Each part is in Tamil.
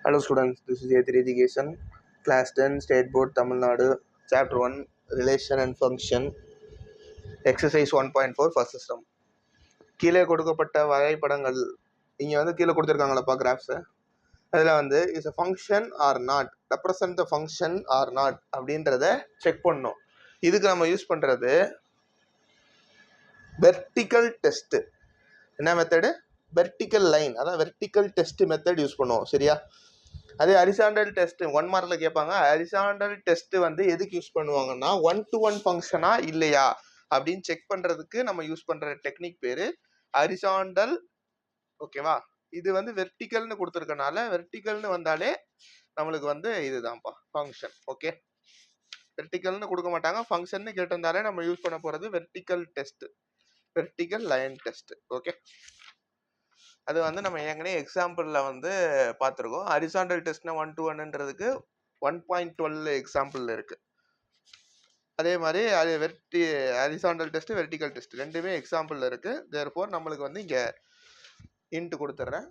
Hello students, this is A3 Education, Class 10, State Board, Tamil Nadu, Chapter 1, Relation and Function, Exercise 1.4, First System. கீழே கொடுக்கப்பட்ட வரைபடங்கள் இங்கே வந்து கீழே கொடுத்துருக்காங்களப்பா கிராஃப்ஸு. அதில் வந்து is a function or not, represent the function or not அப்படின்றத செக் பண்ணணும். இதுக்கு நம்ம யூஸ் பண்ணுறது வெர்டிக்கல் டெஸ்ட்டு. என்ன மெத்தடு? வெர்டிக்கல் லைன், அதான் வெர்டிக்கல் டெஸ்ட் மெத்தட் யூஸ் பண்ணுவோம். சரியா? அதே ஹரிசாண்டல் டெஸ்ட் 1 மார்க்ல கேட்பாங்க. ஹரிசாண்டல் டெஸ்ட் வந்து எதுக்கு யூஸ் பண்ணுவாங்கன்னா 1-to-1 ஃபங்க்ஷனா இல்லையா அப்படின்னு செக் பண்றதுக்கு நம்ம யூஸ் பண்ற டெக்னிக் பேரு ஹரிசாண்டல். ஓகேவா? இது வந்து வெர்டிக்கல்னு கொடுத்துருக்கனால வெர்டிக்கல்னு வந்தாலே நம்மளுக்கு வந்து இதுதான்ப்பா ஃபங்க்ஷன். ஓகே, வெர்டிக்கல்னு கொடுக்க மாட்டாங்க, ஃபங்க்ஷன் கேட்டிருந்தாலே நம்ம யூஸ் பண்ண போறது vertical test, vertical line test. Okay, அது வந்து நம்ம ஏற்கனவே எக்ஸாம்பிளில் வந்து பார்த்துருக்கோம். ஹரிசாண்டல் டெஸ்ட்னா 1-to-1ன்றதுக்கு 1.12 எக்ஸாம்பிள் இருக்கு. அதே மாதிரி அது ஹரிசாண்டல் டெஸ்ட், வெர்டிக்கல் டெஸ்ட் ரெண்டுமே எக்ஸாம்பிள் இருக்கு. தேர்ஃபோர் நம்மளுக்கு வந்து இங்கே இன்ட்டு கொடுத்துட்றேன்.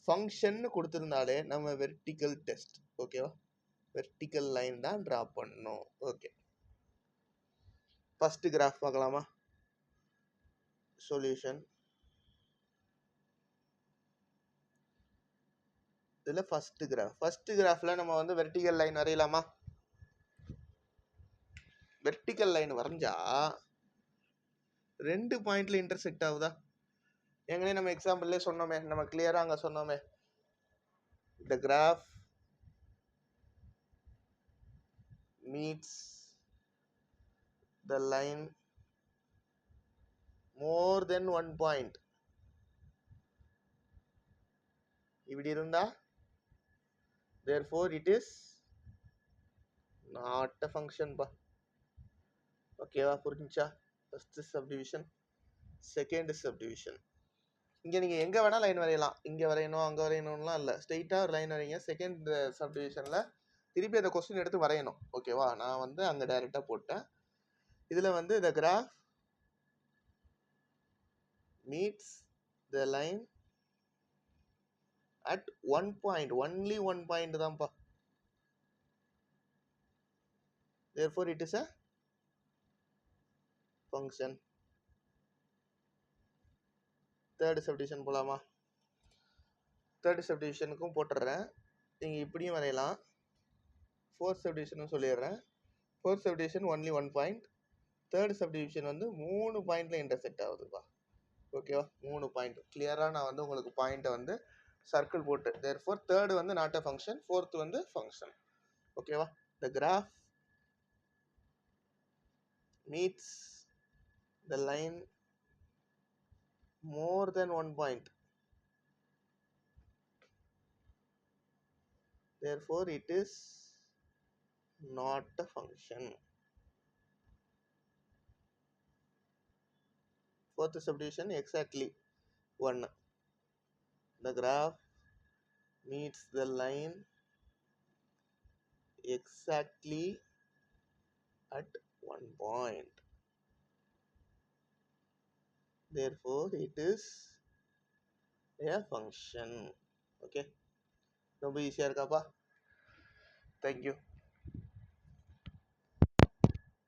ஃபங்க்ஷன் கொடுத்துருந்தாலே நம்ம வெர்டிக்கல் டெஸ்ட். ஓகேவா? வெர்டிக்கல் லைன் தான் ட்ரா பண்ணணும். ஓகே, ஃபர்ஸ்ட் கிராஃப் பார்க்கலாமா? சொல்யூஷன். இதில் ஃபர்ஸ்ட் கிராஃப்ல நம்ம வந்து வெர்டிக்கல் லைன் வரையலாமா? வெர்டிக்கல் லைன் வரைஞ்சா 2 பாயிண்ட்ல இன்டர்செக்ட் ஆகுதா? ஏற்கனவே நம்ம எக்ஸாம்பிள்ல சொன்னோமே, நம்ம கிளியரா அங்க சொன்னோமே, the graph meets the line more than 1 point. இப்படி இருந்தா therefore it is not a function பா. ஓகேவா? புரிஞ்சுச்சா? First subdivision, second subdivision. இங்க நீங்க எங்க வேணா லைன் வரையலாம், இங்க வரையணும் அங்க வரையணும்லாம் இல்லை, ஸ்ட்ரெயிட்டா ஒரு லைன் வரைங்க. செகண்ட் சப்டிவிஷன்ல திருப்பி அந்த கொஸ்டின் எடுத்து வரையணும். ஓகேவா? நான் வந்து அங்க டைரக்டா போட்டேன். இதுல வந்து the graph meets the line at 1 point, only 1 point தான்ப்பா. therefore it is a function. Third subdivision போலாமா? தேர்ட் சப்டிவிஷனுக்கும் போட்டுடுறேன். நீங்கள் இப்படியும் வரையலாம். ஃபோர்த் சப்டிவிஷனும் சொல்லிடுறேன். Fourth subdivision only 1 point. Third subdivision வந்து 3 பாயிண்ட்ல இன்டர்செக்ட் ஆகுதுப்பா. ஓகேவா? 3 பாயிண்ட் கிளியராக நான் வந்து உங்களுக்கு பாயிண்ட்டை வந்து சர்க்கிள் போட்டு, therefore தேர்ட் வந்து நாட் அ ஃபங்க்ஷன், ஃபோர்த் வந்து ஃபங்க்ஷன். ஓகேவா? the graph meets the line more than 1 point, therefore it is not a function. Fourth subdivision exactly 1. The graph meets the line exactly at 1 point, therefore it is a function. Okay, ரொம்ப ஈஸியா இருக்காப்பா. Thank you.